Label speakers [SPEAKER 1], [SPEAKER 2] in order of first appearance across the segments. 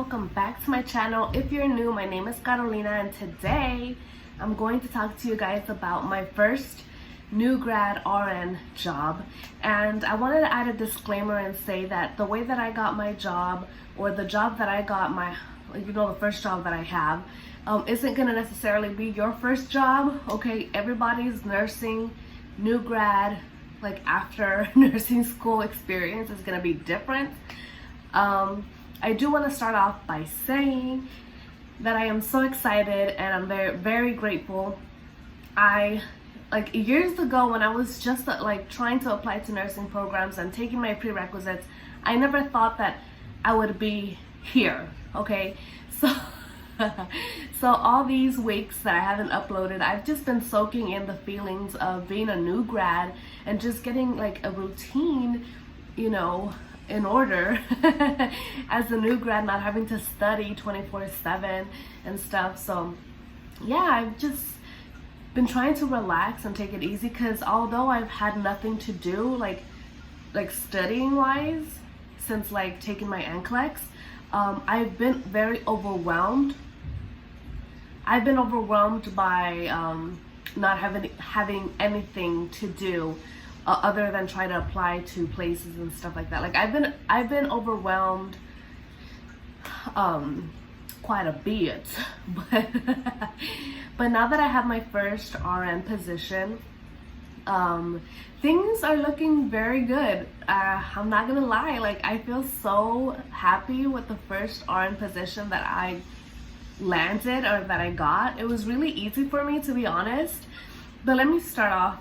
[SPEAKER 1] welcome back to my channel. If you're new, my name is Carolina, and today I'm going to talk to you guys about my first new grad RN job. And I wanted to add a disclaimer and say that the way that I got my job, or the job that I got, the first job that I have, isn't going to necessarily be your first job. Okay, everybody's nursing new grad, like after nursing school experience, is going to be different. I do want to start off by saying that I am so excited and I'm very, very grateful. Years ago, when I was just trying to apply to nursing programs and taking my prerequisites, I never thought that I would be here. Okay, so all these weeks that I haven't uploaded, I've just been soaking in the feelings of being a new grad and just getting like a routine, in order as a new grad, not having to study 24/7 and stuff. So yeah, I've just been trying to relax and take it easy, because although I've had nothing to do like studying wise since taking my NCLEX, I've been very overwhelmed. I've been overwhelmed by not having anything to do other than try to apply to places and stuff like that. I've been overwhelmed quite a bit, but now that I have my first RN position, things are looking very good. I'm not gonna lie, I feel so happy with the first RN position that I landed, or that I got. It was really easy for me, to be honest. But let me start off.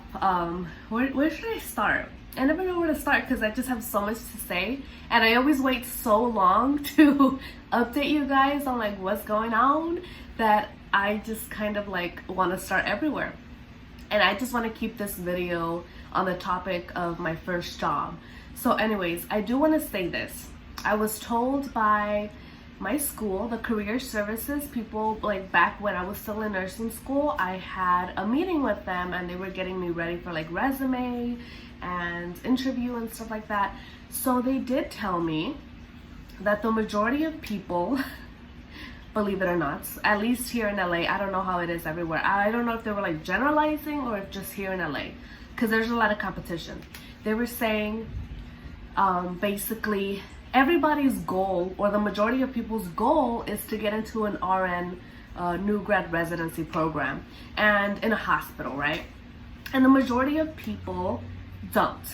[SPEAKER 1] Where should I start? I never know where to start because I just have so much to say, and I always wait so long to update you guys on what's going on that I just kind of want to start everywhere. And I just want to keep this video on the topic of my first job. So anyways, I do want to say this. I was told by my school, the career services people, back when I was still in nursing school, I had a meeting with them and they were getting me ready for resume and interview and stuff like that. So they did tell me that the majority of people, believe it or not, at least here in LA, I don't know how it is everywhere. I don't know if they were generalizing or if just here in LA, because there's a lot of competition. They were saying basically everybody's goal, or the majority of people's goal, is to get into an RN new grad residency program and in a hospital, right? And the majority of people don't.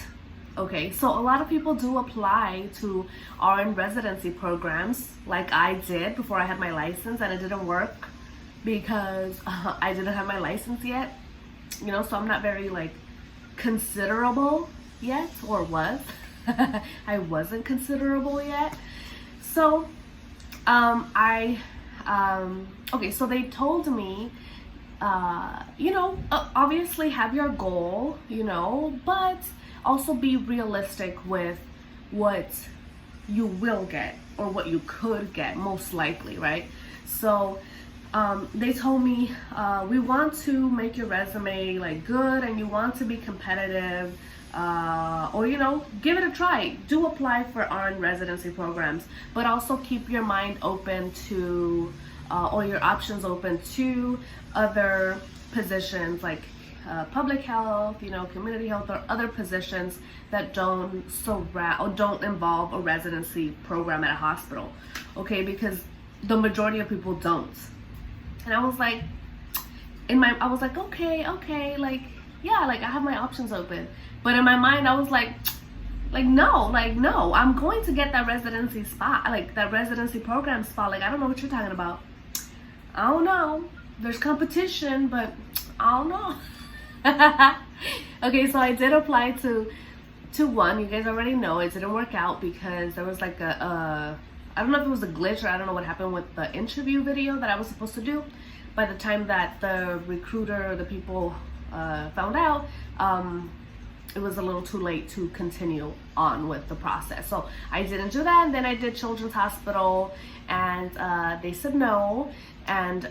[SPEAKER 1] Okay, so a lot of people do apply to RN residency programs like I did before I had my license, and it didn't work because I didn't have my license yet, so I'm not very considerable yet, or was. I wasn't considerable yet. So okay, so they told me obviously have your goal, but also be realistic with what you will get, or what you could get, most likely, right? So they told me we want to make your resume good, and you want to be competitive, or give it a try. Do apply for RN residency programs, but also keep your mind open to or your options open to other positions public health, community health, or other positions that don't involve a residency program at a hospital. Okay, because the majority of people don't. And I was okay, yeah, I have my options open. But in my mind, I was no, I'm going to get that residency spot, that residency program spot. I don't know what you're talking about. I don't know. There's competition, but I don't know. Okay, so I did apply to one. You guys already know it didn't work out because there was I don't know if it was a glitch, or I don't know what happened with the interview video that I was supposed to do. By the time that the recruiter, the people found out, it was a little too late to continue on with the process. So I didn't do that, and then I did Children's Hospital, and they said no. And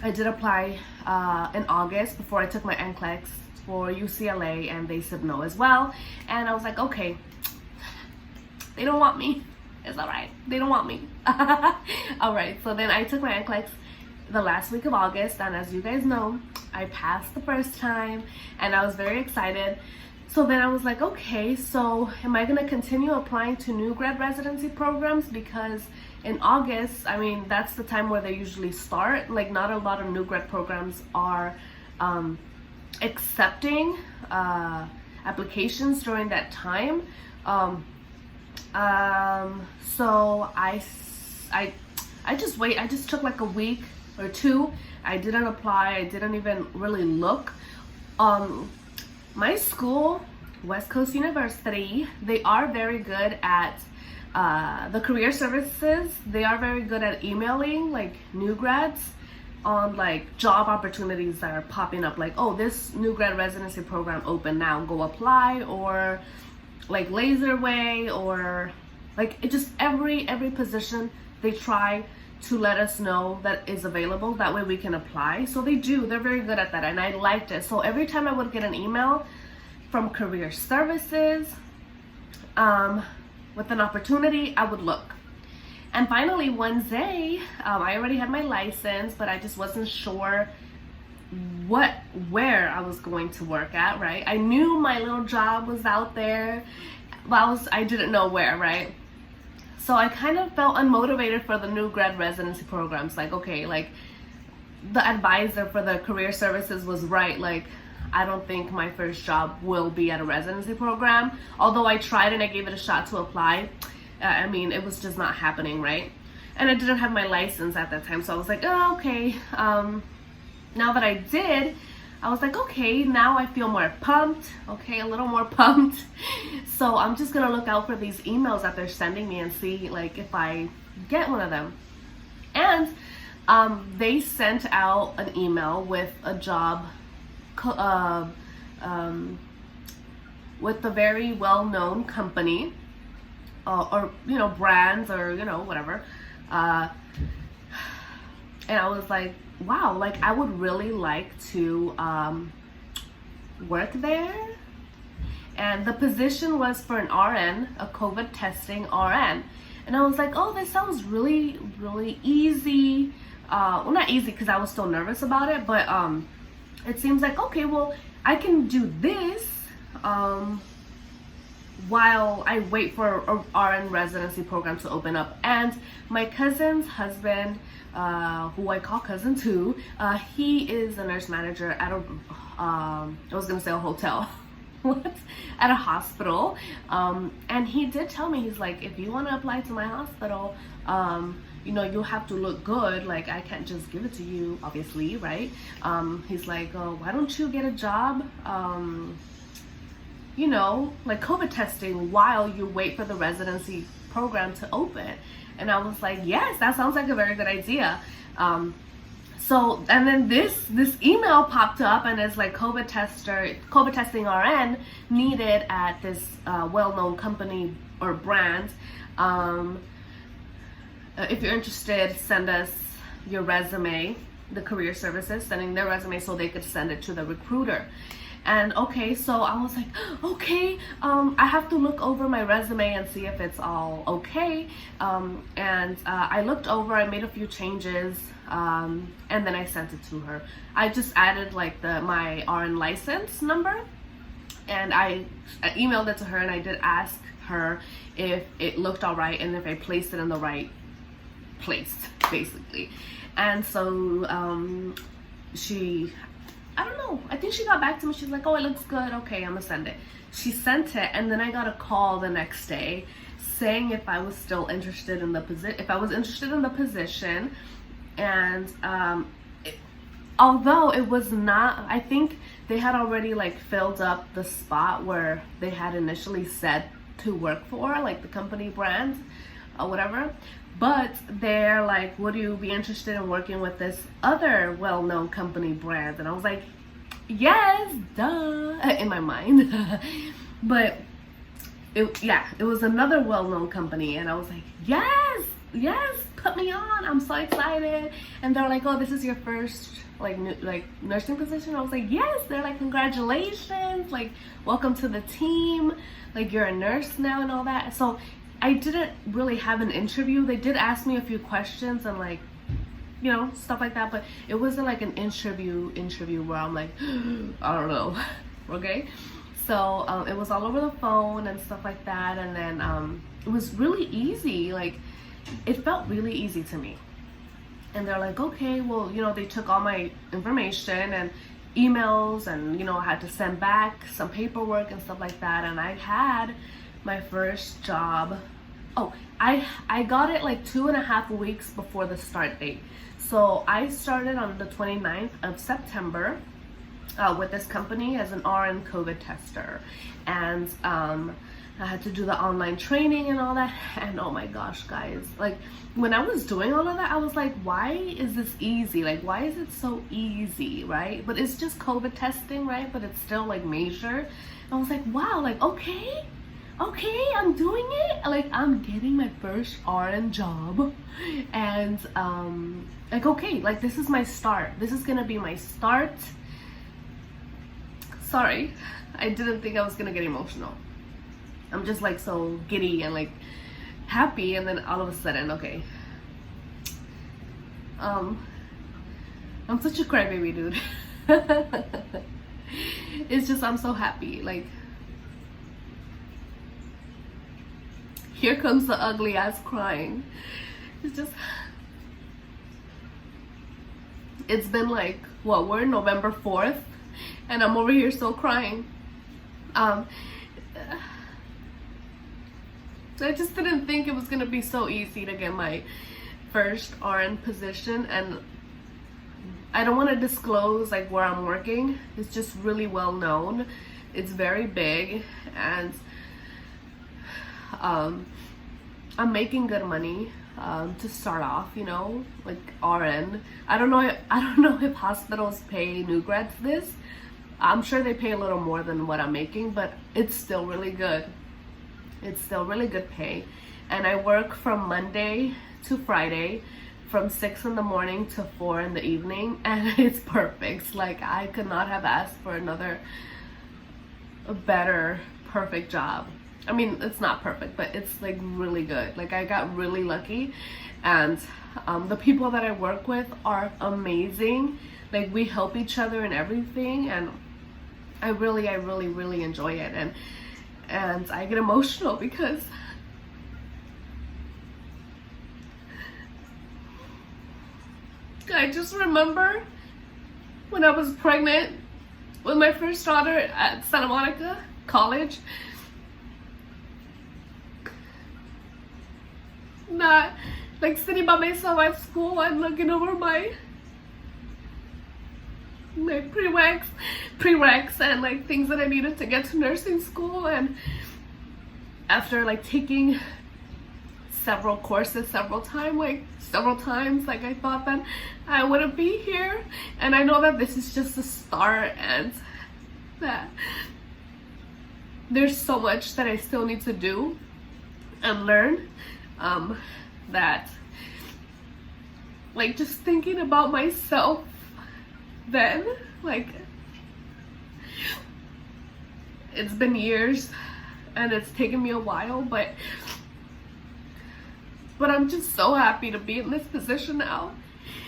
[SPEAKER 1] I did apply in August before I took my NCLEX for UCLA, and they said no as well. And I was okay, they don't want me. It's all right. They don't want me. All right. So then I took my NCLEX the last week of August, and as you guys know, I passed the first time, and I was very excited. So then I was like, okay, so am I going to continue applying to new grad residency programs? Because in August, I mean, that's the time where they usually start. Like, not a lot of new grad programs are accepting applications during that time. So I just wait. I just took like a week or two. I didn't apply. I didn't even really look. My school, West Coast University, they are very good at the career services. They are very good at emailing like new grads on like job opportunities that are popping up, like, oh, this new grad residency program open now, go apply, or like Laserway, or like it just every position they try to let us know that is available. That way we can apply. So they're very good at that, and I liked it. So every time I would get an email from career services with an opportunity, I would look. And finally one day, I already had my license, but I just wasn't sure where I was going to work at, right? I knew my little job was out there, but I didn't know where, right? So I kind of felt unmotivated for the new grad residency programs. Like, okay, like the advisor for the career services was right. Like, I don't think my first job will be at a residency program. Although I tried and I gave it a shot to apply. I mean, it was just not happening, right? And I didn't have my license at that time. So I was like, oh, okay. Now that I did, I was like, okay, now I feel more pumped, okay, a little more pumped. So I'm just gonna look out for these emails that they're sending me and see like if I get one of them. And they sent out an email with a job with a very well-known company or you know, brands, or you know, whatever. And I was like, wow, like I would really like to work there. And the position was for an RN, a COVID testing RN. And I was like, oh, this sounds really, really easy. Well, not easy because I was still nervous about it, but it seems like, okay, well, I can do this while I wait for a RN residency program to open up. And my cousin's husband, who I call cousin too, he is a nurse manager at a, I was gonna say a hotel, what? At a hospital. And he did tell me, he's like, if you wanna apply to my hospital, you know, you have to look good. Like, I can't just give it to you, obviously, right? He's like, why don't you get a job, you know, like COVID testing while you wait for the residency program to open. And I was like, yes, that sounds like a very good idea. So, and then this email popped up, and it's like COVID testing RN needed at this well-known company or brand. If you're interested, send us your resume. The career services sending their resume so they could send it to the recruiter. And okay, so I was like, okay, I have to look over my resume and see if it's all okay. And I looked over, I made a few changes, and then I sent it to her. I just added like my RN license number, and I emailed it to her, and I did ask her if it looked all right and if I placed it in the right place, basically. And so I don't know, I think she got back to me. She's like, oh, it looks good, okay, I'm gonna send it. She sent it, and then I got a call the next day saying if I was still interested in the position, and although it was not, I think they had already like filled up the spot where they had initially said to work for, like the company brand or whatever. But they're like, would you be interested in working with this other well-known company brand? And I was like, yes, duh, in my mind. But it was another well-known company, and I was like, yes, put me on, I'm so excited. And they're like, oh, this is your first like nursing position? I was like, yes. They're like, congratulations, like welcome to the team, like you're a nurse now and all that. So I didn't really have an interview. They did ask me a few questions and like, you know, stuff like that, but it wasn't like an interview where I'm like, I don't know. Okay, so it was all over the phone and stuff like that, and then it was really easy. Like, it felt really easy to me. And they're like, okay, well, you know, they took all my information and emails, and you know, I had to send back some paperwork and stuff like that. And I had my first job. Oh, I got it like 2.5 weeks before the start date. So I started on the 29th of September with this company as an RN COVID tester, and I had to do the online training and all that. And oh my gosh, guys, like when I was doing all of that, I was like, why is this easy? Like, why is it so easy, right? But it's just COVID testing, right? But it's still like major. I was like, wow, like, okay, I'm doing it. Like, I'm getting my first RN job. And like, okay, like this is my start. This is gonna be my start. Sorry, I didn't think I was gonna get emotional. I'm just like so giddy and like happy, and then all of a sudden, okay. I'm such a crybaby, dude. It's just, I'm so happy. Like, here comes the ugly ass crying. It's just, it's been like, what, we're November 4th, and I'm over here still crying. I just didn't think it was gonna be so easy to get my first RN position, and I don't want to disclose like where I'm working. It's just really well known. It's very big, and I'm making good money to start off, you know, like RN. I don't know if hospitals pay new grads this. I'm sure they pay a little more than what I'm making, but it's still really good. It's still really good pay. And I work from Monday to Friday from 6 in the morning to 4 in the evening, and it's perfect. Like, I could not have asked for a better perfect job. I mean, it's not perfect, but it's like really good. Like, I got really lucky, and the people that I work with are amazing. Like, we help each other and everything, and I really enjoy it. And I get emotional because I just remember when I was pregnant with my first daughter at Santa Monica College, not like sitting by myself at school and looking over my prereqs and like things that I needed to get to nursing school. And after like taking several courses several times, like I thought that I wouldn't be here, and I know that this is just the start, and that there's so much that I still need to do and learn. That like just thinking about myself then, like, it's been years and it's taken me a while, but I'm just so happy to be in this position now,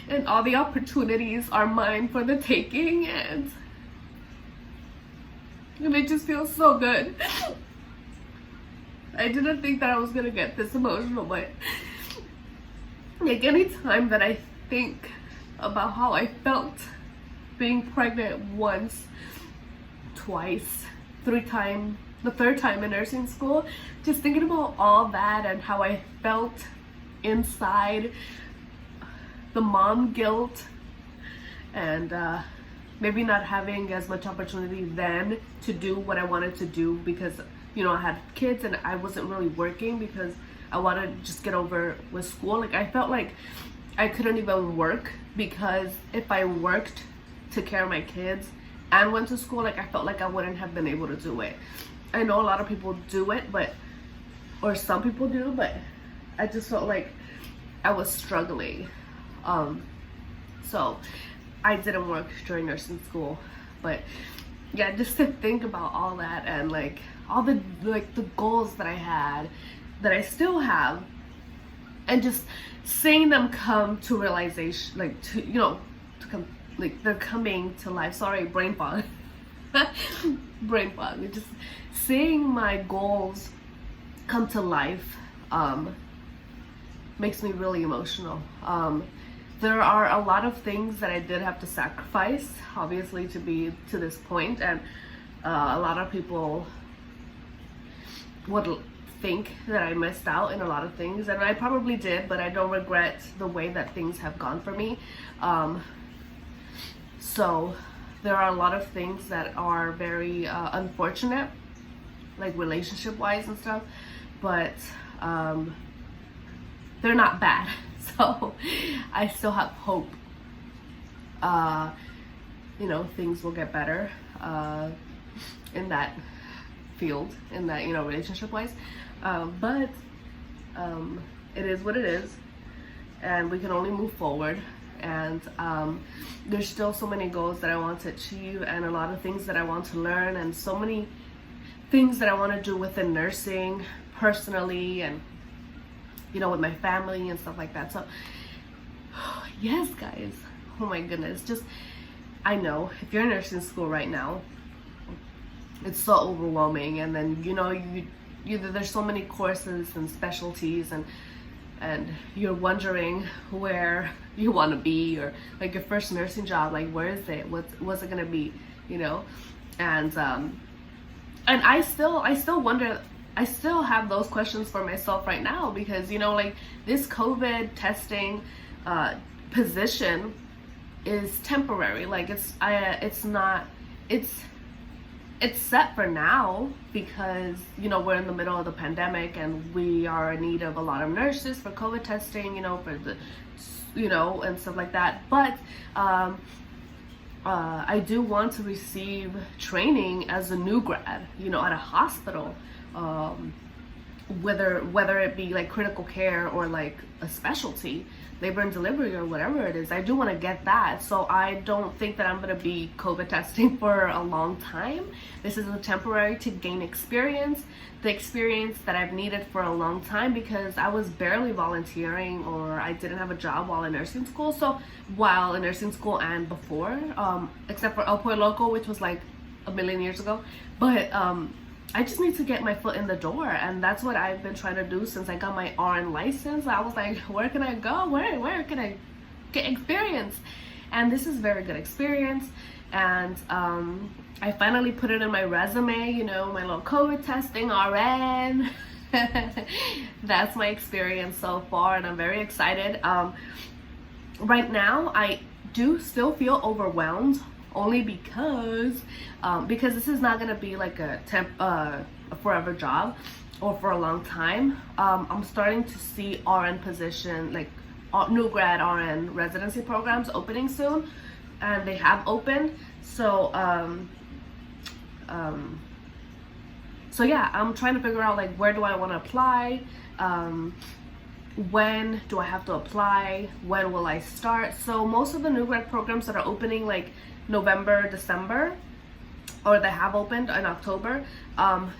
[SPEAKER 1] and all the opportunities are mine for the taking, and it just feels so good. I didn't think that I was gonna get this emotional, but like any time that I think about how I felt being pregnant once, twice, 3 times, the 3rd time in nursing school, just thinking about all that and how I felt inside, the mom guilt, and maybe not having as much opportunity then to do what I wanted to do, because, you know, I had kids and I wasn't really working because I wanted to just get over with school. Like, I felt like I couldn't even work, because if I worked took care of my kids and went to school, like I felt like I wouldn't have been able to do it. I know a lot of people do it, or some people do, but I just felt like I was struggling. So I didn't work during nursing school. But yeah, just to think about all that, and like all the goals that I had, that I still have, and just seeing them come to realization, like, to, you know, to come, like, they're coming to life. Sorry, brain fog. Brain fog. Just seeing my goals come to life makes me really emotional. There are a lot of things that I did have to sacrifice, obviously, to be to this point, and a lot of people would think that I missed out in a lot of things, and I probably did, but I don't regret the way that things have gone for me. So there are a lot of things that are very unfortunate, like relationship wise and stuff, but they're not bad. So I still have hope. You know, things will get better in that field, in that, you know, relationship wise. But it is what it is, and we can only move forward. And there's still so many goals that I want to achieve, and a lot of things that I want to learn, and so many things that I want to do within nursing personally, and, you know, with my family and stuff like that. So yes, guys, oh my goodness, just, I know if you're in nursing school right now, it's so overwhelming, and then, you know, there's so many courses and specialties, and you're wondering where you want to be, or like your first nursing job, like, where is it, what's it gonna be, you know? And I still wonder, I still have those questions for myself right now, because, you know, like, this COVID testing position is temporary. Like, it's set for now, because, you know, we're in the middle of the pandemic, and we are in need of a lot of nurses for COVID testing, you know, for the, you know, and stuff like that. But I do want to receive training as a new grad, you know, at a hospital, whether it be like critical care or like a specialty, labor and delivery, or whatever it is. I do want to get that. So I don't think that I'm going to be COVID testing for a long time. This is a temporary to gain experience, the experience that I've needed for a long time, because I was barely volunteering, or I didn't have a job while in nursing school. So while in nursing school and before, except for El Pollo Loco, which was like a million years ago. But I just need to get my foot in the door, and that's what I've been trying to do since I got my RN license. I was like, where can I go? Where can I get experience? And this is very good experience, and I finally put it in my resume, you know, my little COVID testing RN. That's my experience so far, and I'm very excited. Right now, I do still feel overwhelmed, only because this is not gonna be like a forever job, or for a long time. I'm starting to see RN position, like new grad RN residency programs opening soon, and they have opened. So so yeah, I'm trying to figure out, like, where do I want to apply, when do I have to apply, when will I start. So most of the new grad programs that are opening, like November, December, or they have opened in October,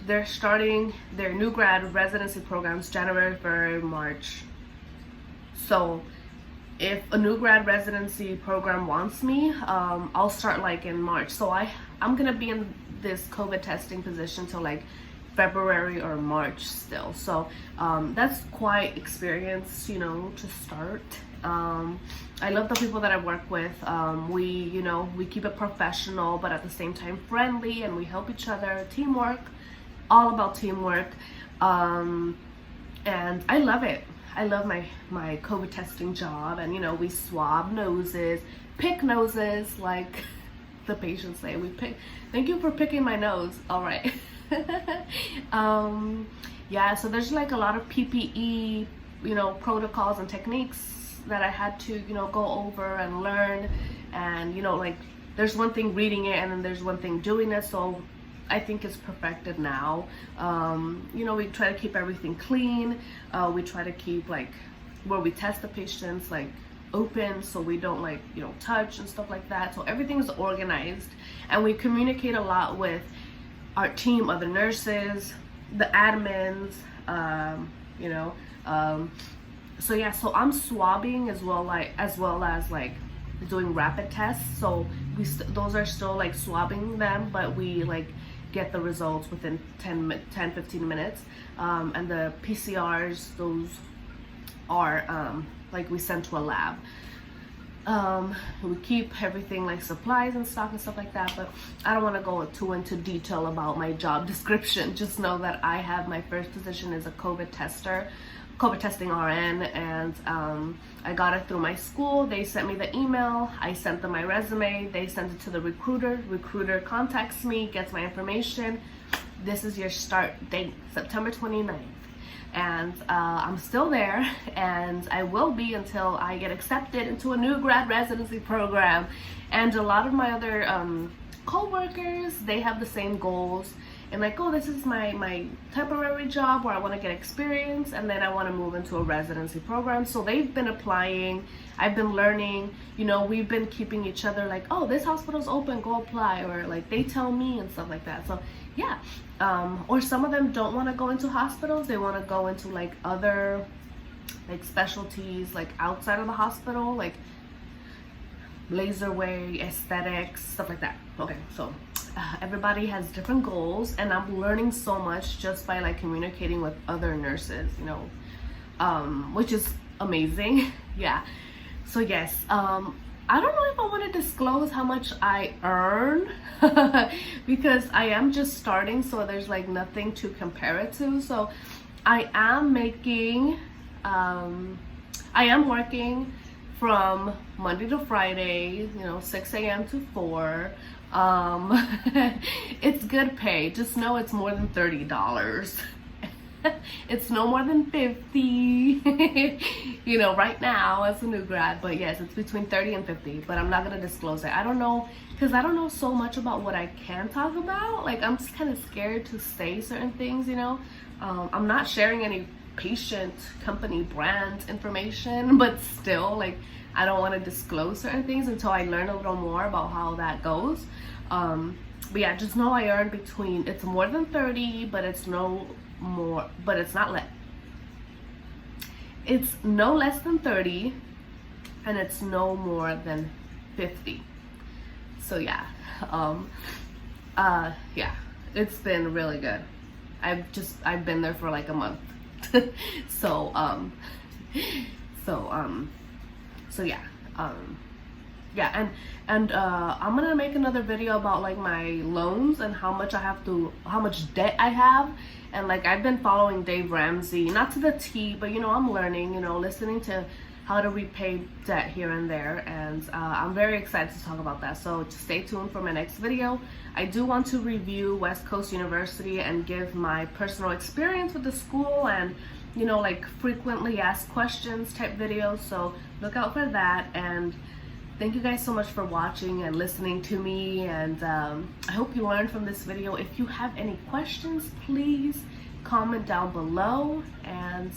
[SPEAKER 1] they're starting their new grad residency programs January, February, March. So if a new grad residency program wants me, I'll start like in March. So I'm gonna be in this COVID testing position till like February or March still. So that's quite experience, you know, to start. I love the people that I work with. We keep it professional, but at the same time friendly, and we help each other. Teamwork, all about teamwork. And I love it. I love my COVID testing job, and, you know, we swab noses, pick noses, like the patients say. We pick. Thank you for picking my nose. All right. Yeah. So there's like a lot of PPE, you know, protocols and techniques that I had to, you know, go over and learn. And, you know, like, there's one thing reading it, and then there's one thing doing it. So I think it's perfected now. You know, we try to keep everything clean. We try to keep, like, where we test the patients, like, open, so we don't, like, you know, touch and stuff like that. So everything is organized, and we communicate a lot with our team, other nurses, the admins, you know. So yeah, so I'm swabbing as well, as like doing rapid tests. So those are still like swabbing them, but we like get the results within 10-15 minutes. And the PCRs, those are like we send to a lab. We keep everything like supplies and stock and stuff like that, but I don't want to go too into detail about my job description. Just know that I have my first position as a COVID testing RN, and I got it through my school. They sent me the email, I sent them my resume, they sent it to the recruiter contacts me, gets my information. This is your start date, September 29th. And I'm still there, and I will be until I get accepted into a new grad residency program. And a lot of my other co-workers, they have the same goals, and like, oh, this is my temporary job where I want to get experience, and then I want to move into a residency program. So they've been applying, I've been learning, you know, we've been keeping each other like, oh, this hospital's open, go apply, or like they tell me and stuff like that. So yeah, or some of them don't want to go into hospitals, they want to go into like other like specialties like outside of the hospital, like laser way, aesthetics, stuff like that. Okay, so everybody has different goals, and I'm learning so much just by like communicating with other nurses, you know, which is amazing. Yeah, so yes, I don't know if I want to disclose how much I earn because I am just starting, so there's like nothing to compare it to. So I am making, I am working from Monday to Friday, you know, 6 a.m. to 4. It's good pay. Just know it's more than $30. It's no more than 50, you know, right now as a new grad. But yes, it's between 30 and 50, but I'm not gonna disclose it. I don't know, because I don't know so much about what I can talk about. Like, I'm just kind of scared to say certain things, you know. I'm not sharing any patient, company, brand information, but still, like, I don't want to disclose certain things until I learn a little more about how that goes. But yeah, just know I earn between, it's more than 30, but it's no more, but it's not less. It's no less than 30, and it's no more than 50. So yeah, yeah, it's been really good. I've been there for like a month. So yeah, yeah, and I'm gonna make another video about like my loans and how much debt I have. And like, I've been following Dave Ramsey, not to the T, but you know, I'm learning, you know, listening to how to repay debt here and there, and I'm very excited to talk about that. So just stay tuned for my next video. I do want to review West Coast University and give my personal experience with the school, and you know, like frequently asked questions type videos. So look out for that, and thank you guys so much for watching and listening to me, and I hope you learned from this video. If you have any questions, please comment down below, and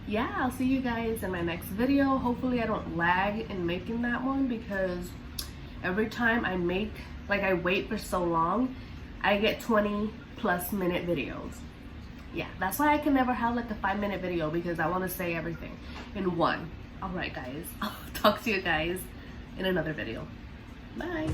[SPEAKER 1] yeah, I'll see you guys in my next video. Hopefully I don't lag in making that one, because every time I make, like, I wait for so long, I get 20+ minute videos. Yeah, that's why I can never have like a 5-minute video, because I want to say everything in one. Alright guys, I'll talk to you guys in another video. Bye.